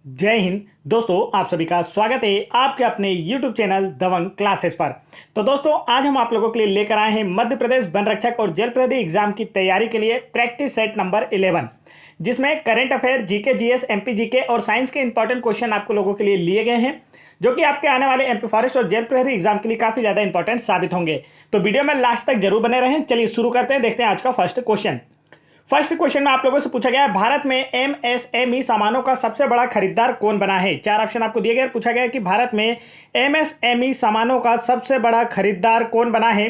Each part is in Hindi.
जय हिंद दोस्तों, आप सभी का स्वागत है आपके अपने YouTube चैनल दबंग क्लासेस पर। तो दोस्तों, आज हम आप लोगों के लिए लेकर आए हैं मध्य प्रदेश वन रक्षक और जल प्रहरी एग्जाम की तैयारी के लिए प्रैक्टिस सेट नंबर 11, जिसमें current affair, GK, GS, MP GK और साइंस के इंपॉर्टेंट क्वेश्चन आपको लोगों के लिए लिए गए हैं, जो कि आपके आने वाले एमपी फॉरेस्ट और जेल प्रहरी एग्जाम के लिए काफी ज्यादा इंपॉर्टेंट साबित होंगे। तो वीडियो में लास्ट तक जरूर बने रहें। चलिए शुरू करते हैं, देखते हैं आज का फर्स्ट क्वेश्चन में आप लोगों से पूछा गया है, भारत में एमएसएमई सामानों का सबसे बड़ा खरीदार कौन बना है। चार ऑप्शन आपको दिए गए। पूछा गया है कि भारत में एमएसएमई सामानों का सबसे बड़ा खरीदार कौन बना है।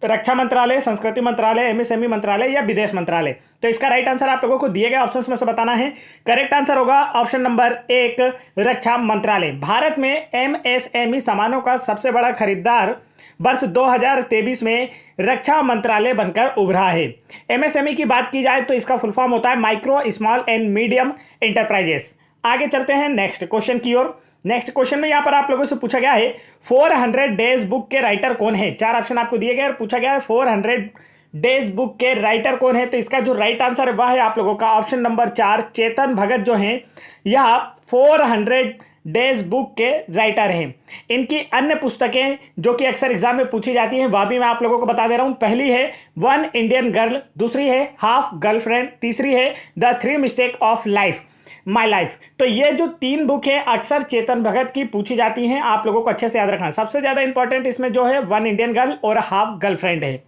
रक्षा मंत्रालय, संस्कृति मंत्रालय, एमएसएमई मंत्रालय या विदेश मंत्रालय। तो इसका राइट आंसर आप लोगों को दिए गए ऑप्शंस में से बताना है। करेक्ट आंसर होगा ऑप्शन नंबर 1, रक्षा मंत्रालय। भारत में एमएसएमई सामानों का सबसे बड़ा खरीदार वर्ष 2023 में रक्षा मंत्रालय बनकर उभरा है। एमएसएमई की बात की जाए तो इसका फुल फॉर्म होता है micro, small and medium enterprises. आगे चलते हैं नेक्स्ट क्वेश्चन की ओर। नेक्स्ट क्वेश्चन में यहां पर आप लोगों से पूछा गया है 400 डेज बुक के राइटर कौन है। चार ऑप्शन आपको दिए गए और पूछा गया है 400 डेज बुक के राइटर कौन है। तो इसका जो राइट आंसर है वह है आप लोगों का ऑप्शन नंबर 4, चेतन भगत जो हैं यह 400 डेज बुक के राइटर हैं। इनकी अन्य पुस्तकें जो कि अक्सर एग्जाम में पूछी जाती हैं वह भी मैं आप लोगों को बता दे रहा हूं। पहली है वन इंडियन गर्ल, दूसरी है हाफ गर्लफ्रेंड, तीसरी है the 3 mistake of life my life. तो ये जो 3 बुक है अक्सर चेतन भगत की पूछी जाती हैं, आप लोगों को अच्छे से याद रखना। सबसे ज़्यादा इंपॉर्टेंट इसमें जो है वन इंडियन गर्ल और हाफ गर्लफ्रेंड है।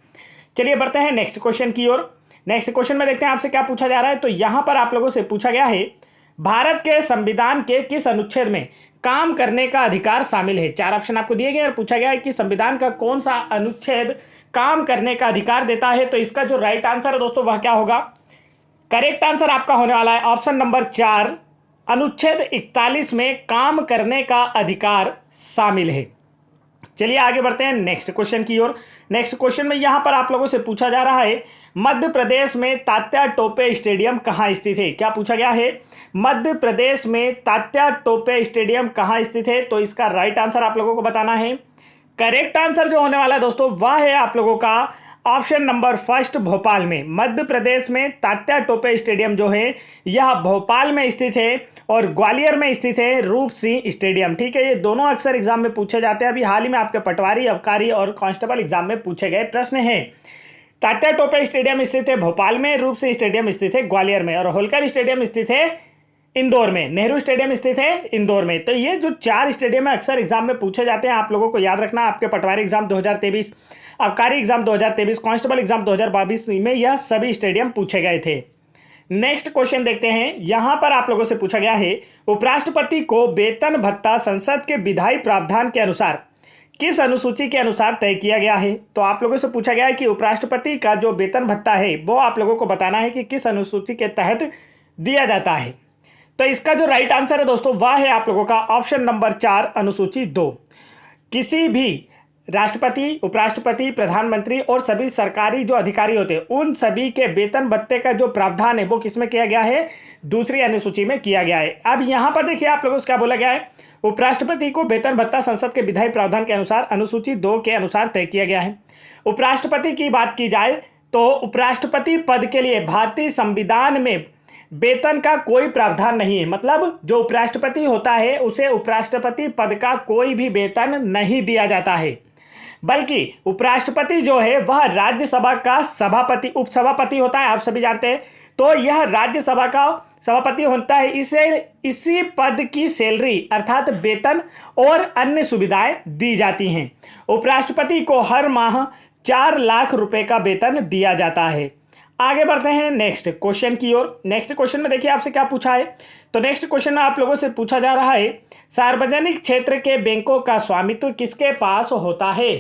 चलिए बढ़ते हैं नेक्स्ट क्वेश्चन की ओर। नेक्स्ट क्वेश्चन में देखते हैं आपसे क्या पूछा जा रहा है। तो यहाँ पर आप लोगों से पूछा गया है, भारत के संविधान के किस अनुच्छेद में काम करने का अधिकार शामिल है। चार ऑप्शन आपको दिए गए और पूछा गया है कि संविधान का कौन सा अनुच्छेद काम करने का अधिकार देता है। तो इसका जो राइट आंसर है दोस्तों वह क्या होगा। करेक्ट आंसर आपका होने वाला है ऑप्शन नंबर 4, अनुच्छेद 41 में काम करने का अधिकार शामिल है। चलिए आगे बढ़ते हैं नेक्स्ट क्वेश्चन की ओर। नेक्स्ट क्वेश्चन में यहां पर आप लोगों से पूछा जा रहा है, मध्य प्रदेश में तात्या टोपे स्टेडियम कहां स्थित है। क्या पूछा गया है, मध्य प्रदेश में तात्या टोपे स्टेडियम कहां स्थित है। तो इसका राइट आंसर आप लोगों को बताना है। करेक्ट आंसर जो होने वाला है दोस्तों वह है आप लोगों का ऑप्शन नंबर 1, भोपाल में। मध्य प्रदेश में तात्या टोपे स्टेडियम जो है यह भोपाल में स्थित है और ग्वालियर में स्थित है रूप सिंह स्टेडियम। ठीक है, ये दोनों अक्सर एग्जाम में पूछे जाते हैं। अभी हाल ही में आपके पटवारी, अबकारी और कांस्टेबल एग्जाम में पूछे गए प्रश्न हैं। तात्या टोपे स्टेडियम स्थित है भोपाल में, रूप सिंह स्टेडियम स्थित है ग्वालियर में और होलकर स्टेडियम स्थित है इंदौर में, नेहरू स्टेडियम स्थित है इंदौर में। तो ये जो 4 स्टेडियम है अक्सर एग्जाम में पूछे जाते हैं, आप लोगों को याद रखना। आपके पटवारी एग्जाम 2023, आबकारी एग्जाम 2023, कांस्टेबल एग्जाम 2022 में यह सभी स्टेडियम पूछे गए थे। नेक्स्ट क्वेश्चन देखते हैं। यहां पर आप लोगों से पूछा गया है, उपराष्ट्रपति को वेतन भत्ता संसद के विधायी प्रावधान के अनुसार किस अनुसूची के अनुसार तय किया गया है। तो आप लोगों से पूछा गया है कि उपराष्ट्रपति का जो वेतन भत्ता है वो आप लोगों को बताना है कि किस अनुसूची के तहत दिया जाता है। तो इसका जो राइट आंसर है दोस्तों वह है आप लोगों का ऑप्शन नंबर 4, अनुसूची 2। किसी भी राष्ट्रपति, उपराष्ट्रपति, प्रधानमंत्री और सभी सरकारी जो अधिकारी होते हैं उन सभी के वेतन भत्ते का जो प्रावधान है वो किसमें किया गया है, दूसरी अनुसूची में किया गया है। अब यहां पर देखिए आप लोगों से क्या बोला गया है, उपराष्ट्रपति को वेतन भत्ता संसद के विधायी प्रावधान के अनुसार अनुसूची 2 के अनुसार तय किया गया है। उपराष्ट्रपति की बात की जाए तो उपराष्ट्रपति पद के लिए भारतीय संविधान में वेतन का कोई प्रावधान नहीं है। मतलब जो उपराष्ट्रपति होता है उसे उपराष्ट्रपति पद का कोई भी वेतन नहीं दिया जाता है, बल्कि उपराष्ट्रपति जो है वह राज्यसभा का सभापति, उपसभापति होता है, आप सभी जानते हैं। तो यह राज्यसभा का सभापति होता है, इसे इसी पद की सैलरी अर्थात वेतन और अन्य सुविधाएं दी जाती हैं। उपराष्ट्रपति को हर माह 4 लाख रुपए का वेतन दिया जाता है। आगे बढ़ते हैं नेक्स्ट क्वेश्चन की ओर। नेक्स्ट क्वेश्चन में देखिए आपसे क्या पूछा है। तो नेक्स्ट क्वेश्चन में आप लोगों से पूछा जा रहा है, सार्वजनिक क्षेत्र के बैंकों का स्वामित्व किसके पास होता है।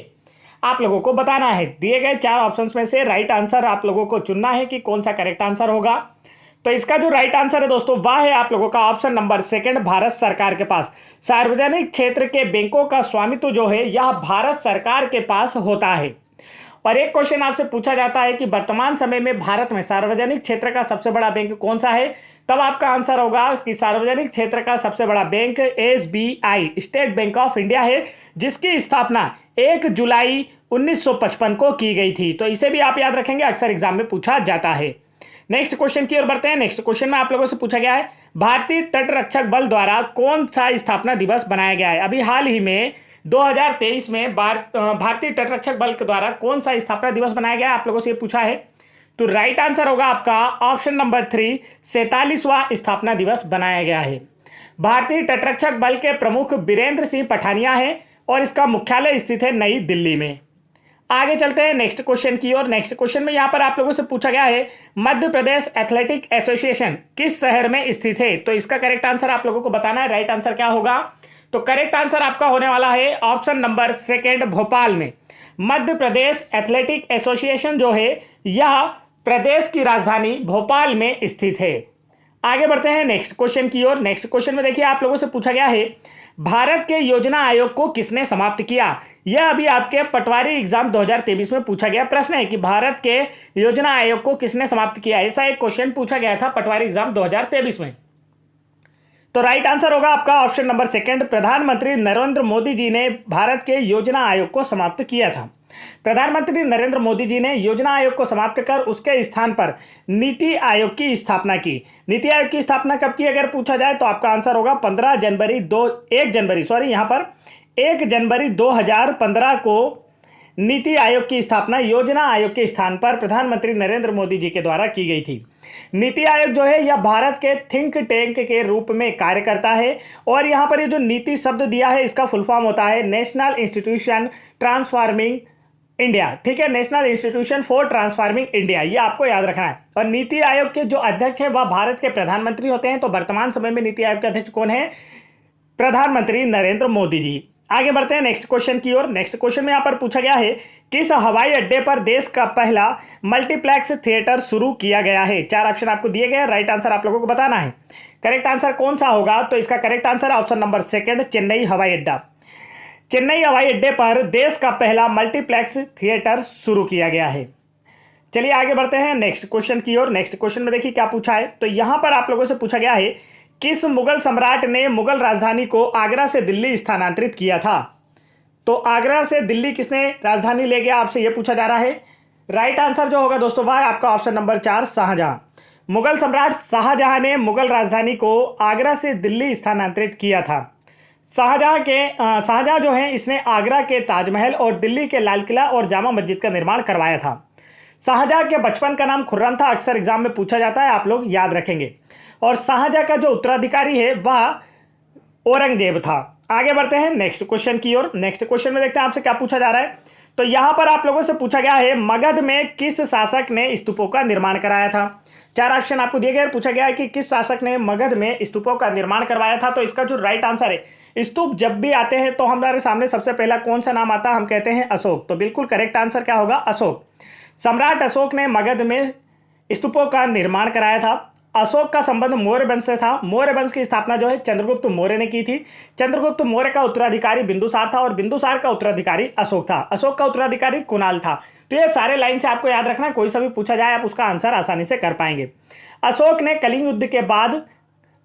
आप लोगों को बताना है। दिए गए 4 ऑप्शंस में से राइट आंसर आप लोगों को चुनना है कि कौन सा करेक्ट आंसर होगा। तो इसका जो राइट आंसर है दोस्तों वह है आप लोगों का ऑप्शन नंबर 2, भारत सरकार के पास। सार्वजनिक क्षेत्र के बैंकों का स्वामित्व जो है यह भारत सरकार के पास होता है। और एक क्वेश्चन आपसे पूछा जाता है कि वर्तमान समय में भारत में सार्वजनिक क्षेत्र का सबसे बड़ा बैंक कौन सा है। तब आपका आंसर होगा कि सार्वजनिक क्षेत्र का सबसे बड़ा bank SBI, state bank of India है, जिसकी स्थापना 1 जुलाई 1955 को की गई थी। तो इसे भी आप याद रखेंगे, अक्सर एग्जाम में पूछा जाता है। नेक्स्ट क्वेश्चन की ओर बढ़ते हैं। नेक्स्ट क्वेश्चन में आप लोगों से पूछा गया है, भारतीय तटरक्षक बल द्वारा कौन सा स्थापना दिवस बनाया गया है? अभी हाल ही में 2023 में भारतीय तटरक्षक बल के द्वारा कौन सा स्थापना दिवस बनाया गया है, आप लोगों से ये पूछा है। तो राइट आंसर होगा आपका ऑप्शन नंबर 3, 47वां स्थापना दिवस बनाया गया है। भारतीय तटरक्षक बल के प्रमुख बीरेंद्र सिंह पठानिया है और इसका मुख्यालय स्थित है नई दिल्ली में। आगे चलते हैं नेक्स्ट क्वेश्चन की ओर। नेक्स्ट क्वेश्चन में यहां पर आप लोगों से पूछा गया है मध्य प्रदेश एथलेटिक एसोसिएशन किस शहर में स्थित है? तो इसका करेक्ट आंसर आप लोगों को बताना है। राइट आंसर क्या होगा? तो करेक्ट आंसर आपका होने वाला है ऑप्शन नंबर 2 भोपाल में। मध्य प्रदेश एथलेटिक एसोसिएशन जो है यह प्रदेश की राजधानी भोपाल में स्थित है। आगे बढ़ते हैं नेक्स्ट क्वेश्चन की ओर। नेक्स्ट क्वेश्चन में देखिए आप लोगों से पूछा गया है भारत के योजना आयोग को किसने समाप्त किया? यह अभी आपके पटवारी एग्जाम 2023 में पूछा गया प्रश्न है कि भारत के योजना आयोग को किसने समाप्त किया। ऐसा एक क्वेश्चन पूछा गया था पटवारी एग्जाम 2023 में। तो राइट आंसर होगा आपका ऑप्शन नंबर 2, प्रधानमंत्री नरेंद्र मोदी जी ने भारत के योजना आयोग को समाप्त किया था। प्रधानमंत्री नरेंद्र मोदी जी ने योजना आयोग को समाप्त कर उसके स्थान पर नीति आयोग की स्थापना की। नीति आयोग की स्थापना कब की अगर पूछा जाए तो आपका आंसर होगा 1 जनवरी 2015 को नीति आयोग की स्थापना योजना आयोग के स्थान पर प्रधानमंत्री नरेंद्र मोदी जी के द्वारा की गई थी। नीति आयोग जो है यह भारत के थिंक टैंक के रूप में कार्य करता है और यहाँ पर ये जो नीति शब्द दिया है इसका फुल फॉर्म होता है नेशनल इंस्टीट्यूशन ट्रांसफॉर्मिंग इंडिया। ठीक है, national institution for transforming India, ये आपको याद रखना है। और नीति आयोग के जो अध्यक्ष है वह भारत के प्रधानमंत्री होते हैं। तो वर्तमान समय में नीति आयोग के अध्यक्ष कौन है? प्रधानमंत्री नरेंद्र मोदी जी। आगे बढ़ते हैं नेक्स्ट क्वेश्चन की ओर। नेक्स्ट क्वेश्चन में यहाँ पर पूछा गया है किस हवाई अड्डे पर देश का पहला मल्टीप्लेक्स थिएटर शुरू किया गया है? 4 ऑप्शन आपको दिए गए, राइट आंसर आप लोगों को बताना है। करेक्ट आंसर कौन सा होगा? तो इसका correct answer option number 2, Chennai हवाई अड्डा। चेन्नई हवाई अड्डे पर देश का पहला मल्टीप्लेक्स थिएटर शुरू किया गया है। चलिए आगे बढ़ते हैं नेक्स्ट क्वेश्चन की ओर। नेक्स्ट क्वेश्चन में देखिए क्या पूछा है। तो यहां पर आप लोगों से पूछा गया है किस मुगल सम्राट ने मुगल राजधानी को आगरा से दिल्ली स्थानांतरित किया था? तो आगरा से दिल्ली किसने राजधानी ले गया, आपसे यह पूछा जा रहा है। राइट आंसर जो होगा दोस्तों वह आपका ऑप्शन नंबर 4, शाहजहां। मुगल सम्राट शाहजहां ने मुगल राजधानी को आगरा से दिल्ली स्थानांतरित किया था। शाहजहां जो है इसने आगरा के ताजमहल और दिल्ली के लाल किला और जामा मस्जिद का निर्माण करवाया था। शाहजहां के बचपन का नाम खुर्रम था, अक्सर एग्जाम में पूछा जाता है, आप लोग याद रखेंगे। और शाहजहां का जो उत्तराधिकारी है वह औरंगजेब था। आगे बढ़ते हैं नेक्स्ट क्वेश्चन की ओर। नेक्स्ट क्वेश्चन में देखते हैं आपसे क्या पूछा जा रहा है। तो यहां पर आप लोगों से पूछा गया है मगध में किस शासक ने स्तूपों का निर्माण कराया था? 4 ऑप्शन आपको दिए गए, पूछा गया है कि किस शासक ने मगध में स्तूपों का निर्माण करवाया था। तो इसका जो राइट आंसर है, स्तूप जब भी आते हैं तो हमारे सामने सबसे पहला कौन सा नाम आता है? हम कहते हैं अशोक। तो बिल्कुल करेक्ट आंसर क्या होगा? अशोक। सम्राट अशोक ने मगध में स्तूपों का निर्माण कराया था। अशोक का संबंध मौर्य वंश से था। मौर्य वंश की स्थापना जो है चंद्रगुप्त मौर्य ने की थी। चंद्रगुप्त मौर्य का उत्तराधिकारी बिंदुसार था और बिंदुसार का उत्तराधिकारी अशोक था। अशोक का उत्तराधिकारी कुणाल था। तो ये सारे लाइन से आपको याद रखना, कोई सा भी पूछा जाए आप उसका आंसर आसानी से कर पाएंगे। अशोक ने कलिंग युद्ध के बाद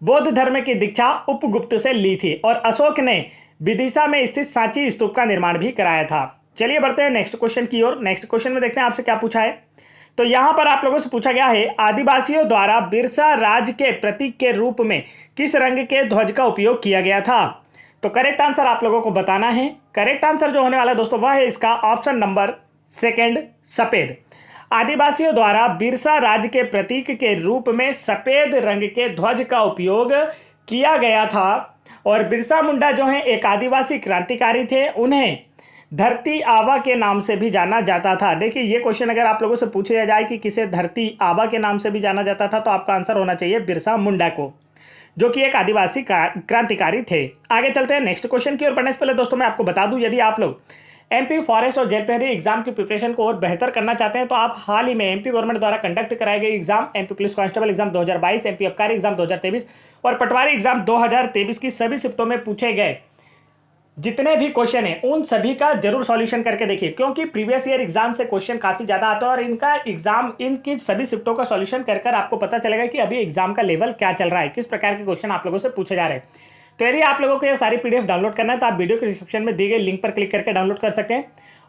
बौद्ध धर्म की दीक्षा उपगुप्त से ली थी और अशोक ने विदिशा में स्थित सांची स्तूप का निर्माण भी कराया था। चलिए बढ़ते हैं नेक्स्ट क्वेश्चन की ओर। नेक्स्ट क्वेश्चन में देखते हैं आपसे क्या पूछा है। तो यहां पर आप लोगों से पूछा गया है आदिवासियों द्वारा बिरसा राज के प्रतीक के रूप में किस रंग के ध्वज का उपयोग किया गया था? तो करेक्ट आंसर आप लोगों को बताना है। करेक्ट आंसर जो होने वाला है दोस्तों वह है इसका ऑप्शन नंबर 2, सफेद। आदिवासियों द्वारा बिरसा राज के प्रतीक के रूप में सफेद रंग के ध्वज का उपयोग किया गया था। और बिरसा मुंडा जो है एक आदिवासी क्रांतिकारी थे, उन्हें धरती आबा के नाम से भी जाना जाता था। देखिए ये क्वेश्चन अगर आप लोगों से पूछा जाए कि किसे धरती आबा के नाम से भी जाना जाता था तो आपका आंसर होना चाहिए बिरसा मुंडा को, जो कि एक आदिवासी क्रांतिकारी थे। आगे चलते हैं नेक्स्ट क्वेश्चन की ओर। बढ़ने से पहले दोस्तों मैं आपको बता दूं, यदि आप लोग एमपी फॉरेस्ट और जेल प्रहरी एग्जाम की प्रिपरेशन को और बेहतर करना चाहते हैं तो आप हाल ही में एमपी गवर्नमेंट द्वारा कंडक्ट कराए गए exam MP police constable exam 2022, MP आबकारी एग्जाम 2023 और पटवारी एग्जाम 2023 की सभी शिफ्टों में पूछे गए जितने भी क्वेश्चन हैं उन सभी का जरूर सॉल्यूशन करके देखिए, क्योंकि प्रीवियस ईयर एग्जाम से क्वेश्चन काफी ज्यादा आता है और इनका एग्जाम इनकी सभी शिफ्टों का सॉल्यूशन कर आपको पता चलेगा कि अभी एग्जाम का लेवल क्या चल रहा है, किस प्रकार के क्वेश्चन आप लोगों से पूछे जा रहे हैं। तो यदि आप लोगों को ये सारी पीडीएफ डाउनलोड करना है तो आप वीडियो के डिस्क्रिप्शन में दिए गए लिंक पर क्लिक करके डाउनलोड कर सकते हैं।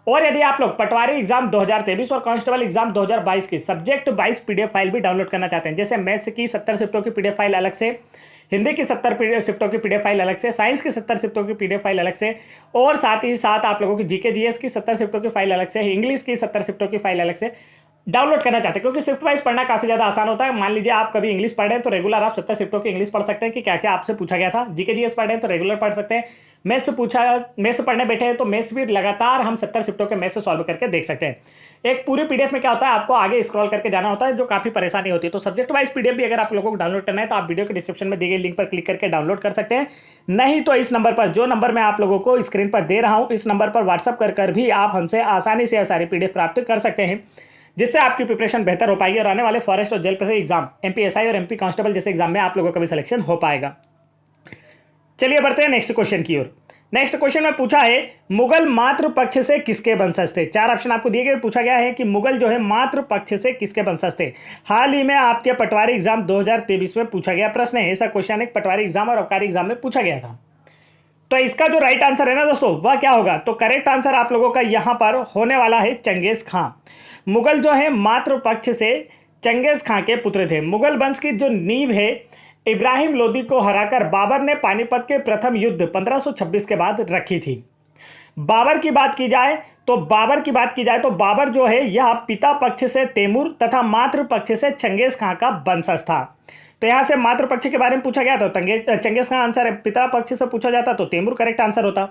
और यदि आप लोग पटवारी एग्जाम 2023 और कांस्टेबल एग्जाम 2022 की सब्जेक्ट 22 पीडीएफ फाइल भी डाउनलोड करना चाहते हैं, जैसे मैथ्स की 70 शिफ्टों की पीडीएफ फाइल अलग से, हिंदी की 70 शिफ्टों की पीडीएफ फाइल अलग से, साइंस की 70 शिफ्टों की पीडीएफ फाइल अलग से, और साथ ही साथ आप लोगों की जीके जीएस की 70 शिफ्टों की फाइल अलग से, इंग्लिश की 70 शिफ्टों की फाइल अलग से डाउनलोड करना चाहते हैं, क्योंकि शिफ्ट वाइज पढ़ना काफी ज्यादा आसान होता है। मान लीजिए आप कभी इंग्लिश पढ़ रहे हैं तो रेगुलर आप 70 शिफ्टों की इंग्लिश पढ़ सकते हैं कि क्या क्या आपसे पूछा गया था। जीके जीएस पढ़ रहे हैं तो रेगुलर पढ़ सकते हैं। मैथ्स से पढ़ने बैठे हैं तो मैथ्स भी लगातार हम 70 शिफ्टों के मैथ्स से सॉल्व करके देख सकते हैं। एक पूरी पीडीएफ में क्या होता है, आपको आगे स्क्रॉल करके जाना होता है, जो काफी परेशानी होती है। तो सब्जेक्ट वाइज पीडीएफ भी अगर आप लोगों को डाउनलोड करना है तो आप वीडियो के डिस्क्रिप्शन में दी गई लिंक पर क्लिक करके डाउनलोड कर सकते हैं। नहीं तो इस नंबर पर, जो नंबर मैं आप लोगों को स्क्रीन पर दे रहा हूं, इस नंबर पर व्हाट्सअप कर भी आप हमसे आसानी से सारी पीडीएफ प्राप्त कर सकते हैं, जिससे आपकी प्रिपरेशन बेहतर हो पाएगी और आने वाले फॉरेस्ट और जेल प्रहरी एग्जाम, एमपीएसआई और एमपी कांस्टेबल जैसे एग्जाम में आप लोगों का भी सिलेक्शन हो पाएगा। चलिए बढ़ते हैं नेक्स्ट क्वेश्चन की ओर। नेक्स्ट क्वेश्चन में पूछा है, मुगल मातृ पक्ष से किसके वंशज थे। 4 ऑप्शन आपको दिए गए, पूछा गया है कि मुगल जो है मातृ पक्ष से किसके वंशज थे। हाल ही में आपके पटवारी एग्जाम 2023 में पूछा गया प्रश्न है। ऐसा क्वेश्चन एक पटवारी एग्जाम और अबकारी एग्जाम में पूछा गया था। तो इसका जो राइट आंसर है ना दोस्तों, वह क्या होगा, तो करेक्ट आंसर आप लोगों का यहां पर होने वाला है चंगेज खां। मुगल जो है मातृ पक्ष से चंगेज खां के पुत्र थे। मुगल वंश की जो नींव है, इब्राहिम लोदी को हराकर बाबर ने पानीपत के प्रथम युद्ध 1526 के बाद रखी थी। बाबर की बात की जाए तो बाबर जो है यह पिता पक्ष से तैमूर तथा मातृ पक्ष से चंगेज खां का वंशज था। तो यहां से मातृ पक्ष के बारे में पूछा गया तो चंगेज खां आंसर है, पिता पक्ष से पूछा जाता तो तैमूर करेक्ट आंसर होता।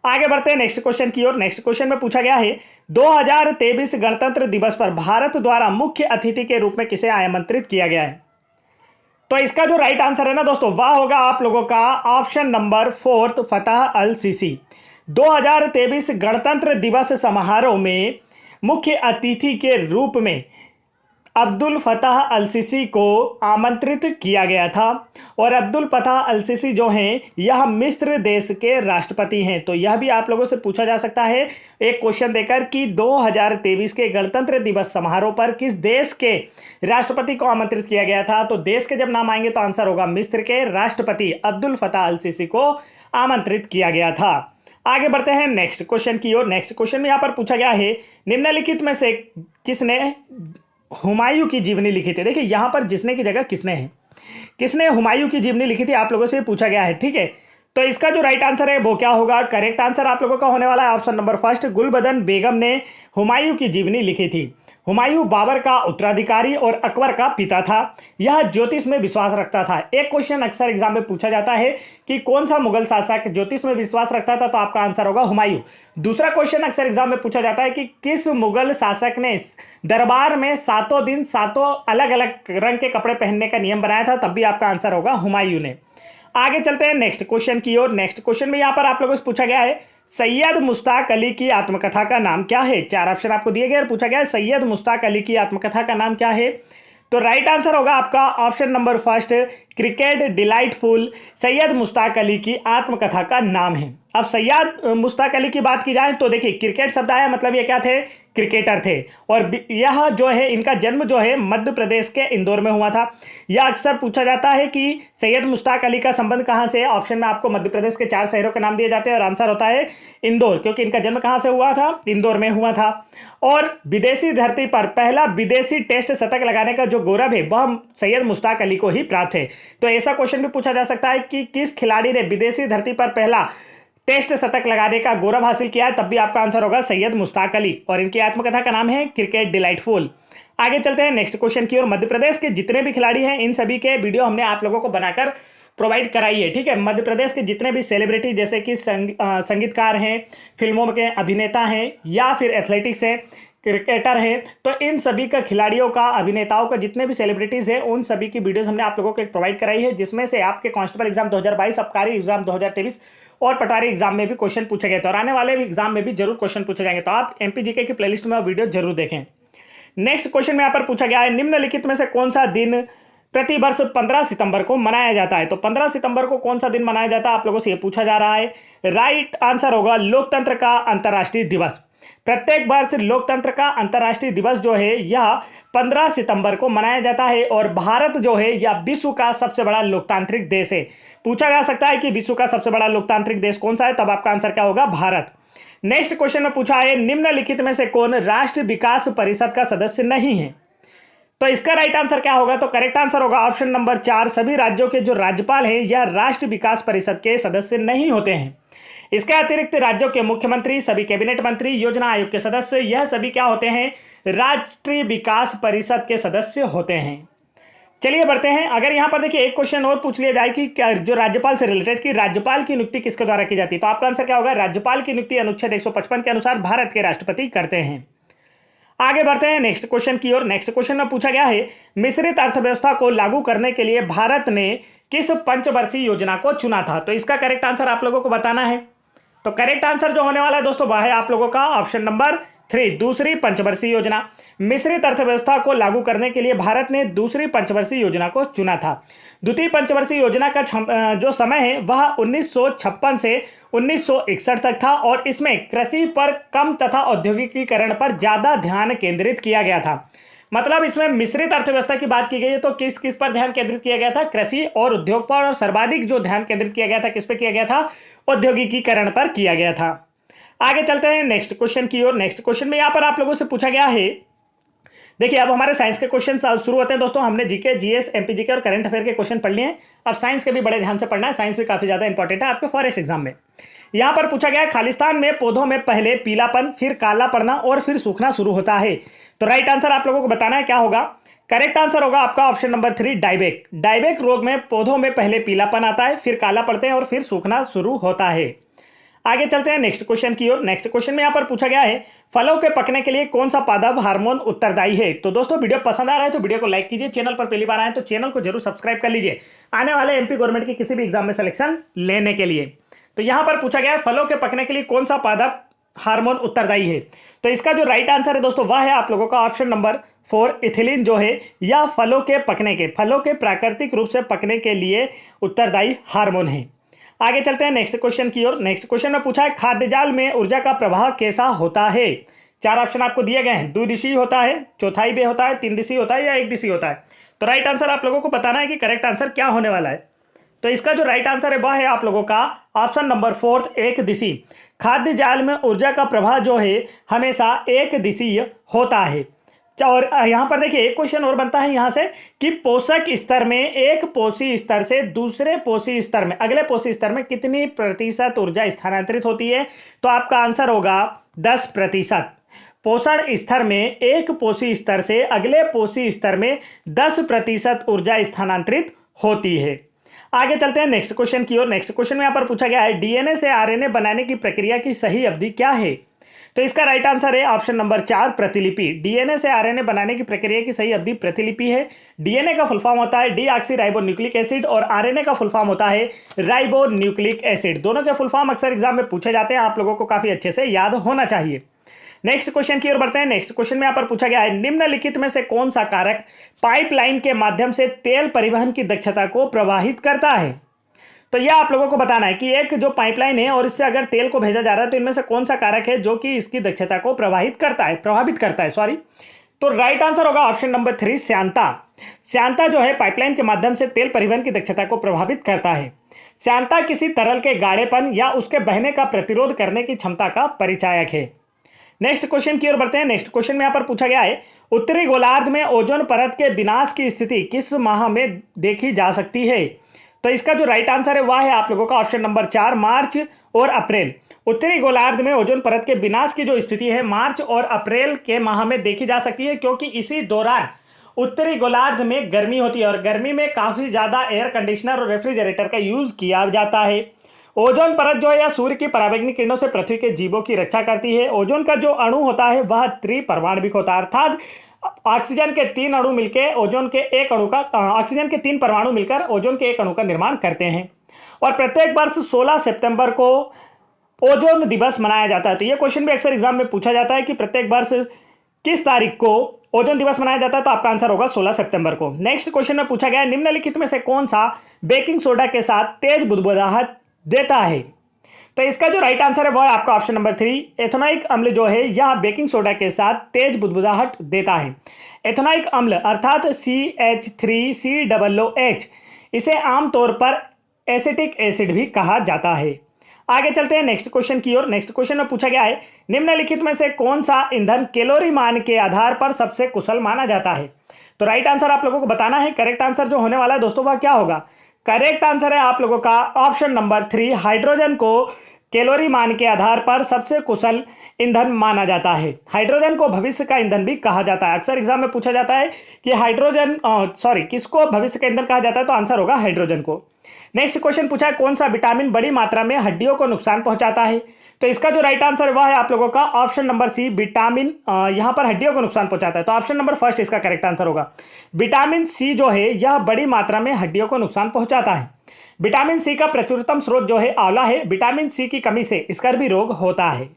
आगे बढ़ते हैं नेक्स्ट क्वेश्चन की ओर। नेक्स्ट क्वेश्चन में पूछा गया है, 2023 गणतंत्र दिवस पर भारत द्वारा मुख्य अतिथि के रूप में किसे आमंत्रित किया गया है। तो इसका जो राइट आंसर है ना दोस्तों, वह होगा आप लोगों का ऑप्शन नंबर 4 फतह अल सीसी। 2023 गणतंत्र दिवस समारोह में मुख्य अतिथि के रूप में अब्दुल फतह अल सीसी को आमंत्रित किया गया था। और अब्दुल फतह अल सीसी जो हैं यह मिस्र देश के राष्ट्रपति हैं। तो यह भी आप लोगों से पूछा जा सकता है एक क्वेश्चन देकर कि 2023 के गणतंत्र दिवस समारोह पर किस देश के राष्ट्रपति को आमंत्रित किया गया था। तो देश के जब नाम आएंगे तो आंसर होगा मिस्र के राष्ट्रपति अब्दुल फतह अल सीसी को आमंत्रित किया गया था। आगे बढ़ते हैं नेक्स्ट क्वेश्चन की ओर। नेक्स्ट क्वेश्चन में यहाँ पर पूछा गया है, निम्नलिखित में से किसने हुमायूं की जीवनी लिखी थी। देखिए यहाँ पर जिसने की जगह किसने हुमायूं की जीवनी लिखी थी आप लोगों से पूछा गया है, ठीक है। तो इसका जो राइट आंसर है वो क्या होगा, करेक्ट आंसर आप लोगों का होने वाला है ऑप्शन नंबर 1 गुलबदन बेगम ने हुमायूं की जीवनी लिखी थी। हुमायूं बाबर का उत्तराधिकारी और अकबर का पिता था। यह ज्योतिष में विश्वास रखता था। एक क्वेश्चन अक्सर एग्जाम में पूछा जाता है कि कौन सा मुगल शासक ज्योतिष में विश्वास रखता था, तो आपका आंसर होगा हुमायूं। दूसरा क्वेश्चन अक्सर एग्जाम में पूछा जाता है कि किस मुगल शासक ने दरबार में 7 दिन 7 अलग अलग रंग के कपड़े पहनने का नियम बनाया था, तब भी आपका आंसर होगा हुमायूं ने। आगे चलते हैं नेक्स्ट क्वेश्चन की ओर। नेक्स्ट क्वेश्चन में यहाँ पर आप लोगों से पूछा गया है, सैयद मुश्ताक अली की आत्मकथा का नाम क्या है। 4 ऑप्शन आपको दिए गए और पूछा गया है सैयद मुश्ताक अली की आत्मकथा का नाम क्या है। तो राइट आंसर होगा आपका option number 1 cricket delightful Syed Mushtaq Ali की आत्मकथा का नाम है। अब सैयद मुश्ताक अली की बात की जाए तो देखिए क्रिकेट शब्द आया, मतलब ये क्या थे, क्रिकेटर थे। और यह जो है इनका जन्म जो है मध्य प्रदेश के इंदौर में हुआ था। यह अक्सर पूछा जाता है कि सैयद मुश्ताक अली का संबंध कहाँ से है। ऑप्शन में आपको मध्य प्रदेश के 4 शहरों के नाम दिए जाते हैं और आंसर होता है इंदौर, क्योंकि इनका जन्म कहाँ से हुआ था, इंदौर में हुआ था। और विदेशी धरती पर पहला विदेशी टेस्ट शतक लगाने का जो गौरव है वह सैयद मुश्ताक अली को ही प्राप्त है। तो ऐसा क्वेश्चन भी पूछा जा सकता है कि किस खिलाड़ी ने विदेशी धरती पर पहला टेस्ट शतक लगाने का गौरव हासिल किया है, तब भी आपका आंसर होगा सैयद मुश्ताक अली। और इनकी आत्मकथा का नाम है क्रिकेट डिलाइटफुल। आगे चलते हैं नेक्स्ट क्वेश्चन की ओर। मध्य प्रदेश के जितने भी खिलाड़ी हैं इन सभी के वीडियो हमने आप लोगों को बनाकर प्रोवाइड कराई है, ठीक है। मध्य प्रदेश के जितने भी सेलिब्रिटी जैसे कि संगीतकार हैं, फिल्मों के अभिनेता हैं या फिर एथलेटिक्स हैं, क्रिकेटर हैं, तो इन सभी का खिलाड़ियों का, अभिनेताओं का, जितने भी सेलिब्रिटीज़ हैं उन सभी की वीडियोस हमने आप लोगों को एक प्रोवाइड कराई है, जिसमें से आपके कांस्टेबल एग्जाम 2022, आबकारी एग्जाम 2023 और पटवारी एग्जाम में भी क्वेश्चन पूछे गए थे और आने वाले भी एग्जाम में भी जरूर क्वेश्चन पूछे जाएंगे। तो आप एमपीजीके की प्लेलिस्ट में वीडियो जरूर देखें। नेक्स्ट क्वेश्चन में यहाँ पर पूछा गया है, निम्नलिखित में से कौन सा दिन प्रति वर्ष 15 सितंबर को मनाया जाता है। तो 15 सितंबर को कौन सा दिन मनाया जाता है आप लोगों से ये पूछा जा रहा है। राइट आंसर होगा लोकतंत्र का अंतर्राष्ट्रीय दिवस। प्रत्येक वर्ष लोकतंत्र का अंतर्राष्ट्रीय दिवस जो है यह 15 सितंबर को मनाया जाता है और भारत जो है यह विश्व का सबसे बड़ा लोकतांत्रिक देश है। पूछा जा सकता है कि विश्व का सबसे बड़ा लोकतांत्रिक देश कौन सा है, तब आपका आंसर क्या होगा, भारत। नेक्स्ट क्वेश्चन में पूछा है, निम्नलिखित में से कौन राष्ट्रीय विकास परिषद का सदस्य नहीं है। तो इसका राइट आंसर क्या होगा? तो करेक्ट आंसर होगा ऑप्शन नंबर 4, सभी राज्यों के जो राज्यपाल हैं यह राष्ट्रीय विकास परिषद के सदस्य नहीं होते हैं। इसके अतिरिक्त राज्यों के मुख्यमंत्री, सभी कैबिनेट मंत्री, योजना आयोग के सदस्य, यह सभी क्या होते हैं? राष्ट्रीय विकास परिषद के सदस्य होते हैं। चलिए बढ़ते हैं। अगर यहाँ पर देखिए एक क्वेश्चन और पूछ लिया जाए कि क्या जो राज्यपाल से रिलेटेड कि राज्यपाल की नियुक्ति किसके द्वारा की जाती है, तो आपका आंसर क्या होगा? राज्यपाल की नियुक्ति अनुच्छेद 155 के अनुसार भारत के राष्ट्रपति करते हैं। आगे बढ़ते हैं नेक्स्ट क्वेश्चन की ओर। नेक्स्ट क्वेश्चन में पूछा गया है, मिश्रित अर्थव्यवस्था को लागू करने के लिए भारत ने किस पंचवर्षीय योजना को चुना था? तो इसका करेक्ट आंसर आप लोगों को बताना है। तो करेक्ट आंसर जो होने वाला है दोस्तों वह है आप लोगों का ऑप्शन नंबर 3, दूसरी पंचवर्षीय योजना। मिश्रित अर्थव्यवस्था को लागू करने के लिए भारत ने दूसरी पंचवर्षीय योजना को चुना था। द्वितीय पंचवर्षीय योजना का जो समय है वह 1956 से 1961 तक था और इसमें कृषि पर कम तथा औद्योगिकीकरण पर ज़्यादा ध्यान केंद्रित किया गया था। मतलब इसमें मिश्रित अर्थव्यवस्था की बात की गई है तो किस किस पर ध्यान केंद्रित किया गया था? कृषि और उद्योग पर, और सर्वाधिक जो ध्यान केंद्रित किया गया था किस पे किया गया था? औद्योगिकीकरण पर किया गया था। आगे चलते हैं नेक्स्ट क्वेश्चन की ओर। नेक्स्ट क्वेश्चन में यहाँ पर आप लोगों से पूछा गया है, देखिए अब हमारे साइंस के क्वेश्चन शुरू होते हैं दोस्तों। हमने जीके, जीएस, एमपीजीके और करंट अफेयर के क्वेश्चन पढ़ लिए हैं। अब साइंस के भी बड़े ध्यान से पढ़ना है, साइंस भी काफी ज्यादा इंपॉर्टेंट है आपके फॉरेस्ट एग्जाम में। यहाँ पर पूछा गया है, खालिस्तान में पौधों में पहले पीलापन, फिर काला पड़ना और फिर सूखना शुरू होता है। तो राइट आंसर आप लोगों को बताना है क्या होगा? करेक्ट आंसर होगा आपका ऑप्शन नंबर 3, डायबेक। डायबेक रोग में पौधों में पहले पीलापन आता है, फिर काला पड़ते हैं और फिर सूखना शुरू होता है। आगे चलते हैं नेक्स्ट क्वेश्चन की ओर। नेक्स्ट क्वेश्चन में यहाँ पर पूछा गया है, फलों के पकने के लिए कौन सा पादप हार्मोन उत्तरदायी है? तो दोस्तों वीडियो पसंद आ रहा है तो वीडियो को लाइक कीजिए, चैनल पर पहली बार आए तो चैनल को जरूर सब्सक्राइब कर लीजिए आने वाले एमपी गवर्नमेंट के किसी भी एग्जाम में सिलेक्शन लेने के लिए। तो यहाँ पर पूछा गया है, फलों के पकने के लिए कौन सा पादप हार्मोन उत्तरदायी है? तो इसका जो राइट आंसर है दोस्तों वह है आप लोगों का ऑप्शन नंबर 4, इथिलीन जो है यह फलों के प्राकृतिक रूप से पकने के लिए उत्तरदायी हार्मोन है। आगे चलते हैं नेक्स्ट क्वेश्चन की ओर। नेक्स्ट क्वेश्चन में पूछा है, खाद्य जाल में ऊर्जा का प्रवाह कैसा होता है? 4 ऑप्शन आपको दिए गए हैं, द्विदिशीय होता है, चौथाई बे होता है, 3 दिशीय होता है या 1 दिशीय होता है। तो राइट आंसर आप लोगों को बताना है कि करेक्ट आंसर क्या होने वाला है। तो इसका जो राइट आंसर है वह है आप लोगों का ऑप्शन नंबर 4, 1 दिशीय। खाद्य जाल में ऊर्जा का प्रवाह जो है हमेशा 1 दिशीय होता है। और यहाँ पर देखिए एक क्वेश्चन और बनता है यहाँ से कि पोषक स्तर में एक पोषी स्तर से दूसरे पोषी स्तर में, अगले पोषी स्तर में कितनी प्रतिशत ऊर्जा स्थानांतरित होती है? तो आपका आंसर होगा 10%। पोषण स्तर में एक पोषी स्तर से अगले पोषी स्तर में 10% ऊर्जा स्थानांतरित होती है। आगे चलते हैं नेक्स्ट क्वेश्चन की ओर। नेक्स्ट क्वेश्चन में यहाँ पर पूछा गया है, डीएनए से आरएनए बनाने की प्रक्रिया की सही अवधि क्या है? तो इसका राइट आंसर है ऑप्शन नंबर 4, प्रतिलिपि। डीएनए से आरएनए बनाने की प्रक्रिया की सही अवधि प्रतिलिपि है। डीएनए का फुल फॉर्म होता है डीऑक्सी राइबो न्यूक्लिक एसिड और आरएनए का फुल फॉर्म होता है राइबो न्यूक्लिक एसिड। दोनों के फुल फॉर्म अक्सर एग्जाम में पूछे जाते हैं, आप लोगों को काफी अच्छे से याद होना चाहिए। नेक्स्ट क्वेश्चन की ओर बढ़ते हैं। नेक्स्ट क्वेश्चन में यहाँ पर पूछा गया है, निम्नलिखित में से कौन सा कारक पाइपलाइन के माध्यम से तेल परिवहन की दक्षता को प्रभावित करता है? तो यह आप लोगों को बताना है कि एक जो पाइपलाइन है और इससे अगर तेल को भेजा जा रहा है तो इनमें से कौन सा कारक है जो कि इसकी दक्षता को प्रभावित करता है सॉरी। तो राइट आंसर होगा ऑप्शन नंबर 3, श्यानता। श्यानता जो है पाइपलाइन के माध्यम से तेल परिवहन की दक्षता को प्रभावित करता है। श्यानता किसी तरल के गाढ़ेपन या उसके बहने का प्रतिरोध करने की क्षमता का परिचायक है। नेक्स्ट क्वेश्चन की ओर बढ़ते हैं। नेक्स्ट क्वेश्चन में यहाँ पर पूछा गया है, उत्तरी गोलार्ध में ओजोन परत के विनाश की स्थिति किस माह में देखी जा सकती है? तो इसका जो राइट आंसर है वह है आप लोगों का ऑप्शन नंबर 4, मार्च और अप्रैल। उत्तरी गोलार्ध में ओजोन परत के विनाश की जो स्थिति है मार्च और अप्रैल के माह में देखी जा सकती है, क्योंकि इसी दौरान उत्तरी गोलार्ध में गर्मी होती है और गर्मी में काफ़ी ज़्यादा एयर कंडीशनर और रेफ्रिजरेटर का यूज़ किया जाता है। ओजोन परत जो है या सूर्य की पराबैंगनी किरणों से पृथ्वी के जीवों की रक्षा करती है। ओजोन का जो अणु होता है वह त्रिपरमाणविक होता है, अर्थात ऑक्सीजन के 3 अणु मिलकर ओजोन के एक अणु का ऑक्सीजन के 3 परमाणु मिलकर ओजोन के एक अणु का निर्माण करते हैं। और प्रत्येक वर्ष 16 सितंबर को ओजोन दिवस मनाया जाता है। तो ये क्वेश्चन भी अक्सर एग्जाम में पूछा जाता है कि प्रत्येक वर्ष किस तारीख को ओजोन दिवस मनाया जाता है, तो आपका आंसर होगा 16 सितंबर को। नेक्स्ट क्वेश्चन में पूछा गया है, निम्नलिखित में से कौन सा बेकिंग सोडा के साथ तेज बुदबुदाहट देता है? तो इसका जो राइट आंसर है वह है आपका ऑप्शन नंबर 3, एथेनोइक अम्ल जो है यह बेकिंग सोडा के साथ तेज बुदबुदाहट देता है। एथेनोइक अम्ल अर्थात CH3COOH, इसे आमतौर पर एसिटिक एसिड भी कहा जाता है। आगे चलते हैं नेक्स्ट क्वेश्चन की ओर। नेक्स्ट क्वेश्चन में पूछा गया है, निम्नलिखित में से कौन सा ईंधन कैलोरी मान के आधार पर सबसे कुशल माना जाता है? तो राइट आंसर आप लोगों को बताना है। करेक्ट आंसर जो होने वाला है दोस्तों वह क्या होगा? करेक्ट आंसर है आप लोगों का ऑप्शन नंबर 3, हाइड्रोजन को कैलोरी मान के आधार पर सबसे कुशल ईंधन माना जाता है। हाइड्रोजन को भविष्य का ईंधन भी कहा जाता है। अक्सर एग्जाम में पूछा जाता है कि किसको भविष्य का ईंधन कहा जाता है, तो आंसर होगा हाइड्रोजन को। नेक्स्ट क्वेश्चन पूछा है कौन सा विटामिन बड़ी मात्रा में हड्डियों को नुकसान पहुंचाता है? तो इसका जो राइट आंसर वह है आप लोगों का ऑप्शन नंबर सी, विटामिन यहां पर हड्डियों को नुकसान पहुंचाता है। तो ऑप्शन नंबर फर्स्ट इसका करेक्ट आंसर होगा। विटामिन सी जो है यह बड़ी मात्रा में हड्डियों को नुकसान पहुंचाता है। विटामिन सी का प्रचुरतम स्रोत जो है आंवला है। विटामिन सी की कमी से स्कर्वी रोग होता है।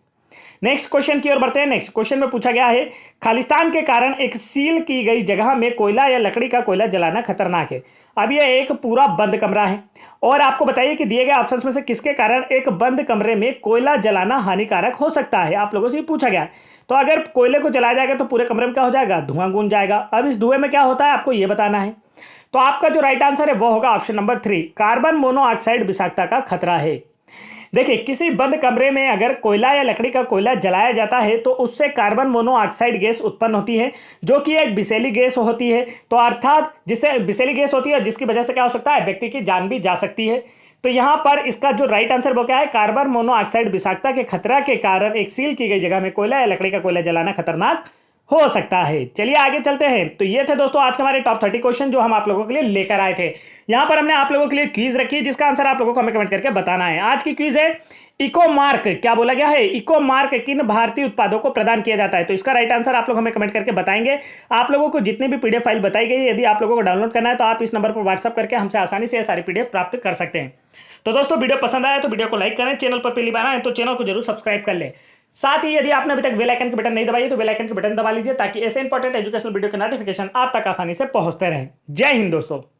नेक्स्ट क्वेश्चन की ओर बढ़ते हैं। नेक्स्ट क्वेश्चन में पूछा गया है खालिस्तान के कारण एक सील की गई जगह में कोयला या लकड़ी का कोयला जलाना खतरनाक है। अब यह एक पूरा बंद कमरा है और आपको बताइए कि दिए गए ऑप्शंस में से किसके कारण एक बंद कमरे में कोयला जलाना हानिकारक हो सकता है। आप लोगों से पूछा गया है। तो अगर कोयले को जलाया जाएगा तो पूरे कमरे में क्या हो जाएगा? धुआं गूंज जाएगा। अब इस धुएं में क्या होता है आपको ये बताना है। तो आपका जो राइट आंसर है वो होगा ऑप्शन नंबर 3, कार्बन मोनोऑक्साइड विषाक्तता का खतरा है। देखिए किसी बंद कमरे में अगर कोयला या लकड़ी का कोयला जलाया जाता है तो उससे कार्बन मोनोऑक्साइड गैस उत्पन्न होती है जो कि एक विषैली गैस होती है। तो अर्थात जिससे विषैली गैस होती है जिसकी वजह से क्या हो सकता है? व्यक्ति की जान भी जा सकती है। तो यहाँ पर इसका जो राइट आंसर वो क्या है? कार्बन मोनोऑक्साइड विषाक्तता के खतरा के कारण एक सील की गई जगह में कोयला या लकड़ी का कोयला जलाना खतरनाक हो सकता है। चलिए आगे चलते हैं। तो ये थे दोस्तों आज के हमारे टॉप 30 क्वेश्चन जो हम आप लोगों के लिए लेकर आए थे। यहाँ पर हमने आप लोगों के लिए क्विज रखी जिसका आंसर आप लोगों को हमें कमेंट करके बताना है। आज की क्विज है इको मार्क, क्या बोला गया है? इको मार्क किन भारतीय उत्पादों को प्रदान किया जाता है? तो इसका राइट आंसर आप लोग हमें कमेंट करके बताएंगे। आप लोगों को जितनी भी पीडीएफ फाइल बताई गई है यदि आप लोगों को डाउनलोड करना है तो आप इस नंबर पर व्हाट्सअप करके हमसे आसानी से सारी पीडीएफ प्राप्त कर सकते हैं। तो दोस्तों वीडियो पसंद आया तो वीडियो को लाइक करें, चैनल पर पहली बार आए तो चैनल को जरूर सब्सक्राइब कर लें। साथ ही यदि आपने अभी तक बेल आइकन के बटन नहीं दबाई तो बेल आइकन के बटन दबा लीजिए ताकि ऐसे इंपॉर्टेंट एजुकेशनल वीडियो के नोटिफिकेशन आप तक आसानी से पहुंचते रहें। जय हिंद दोस्तों।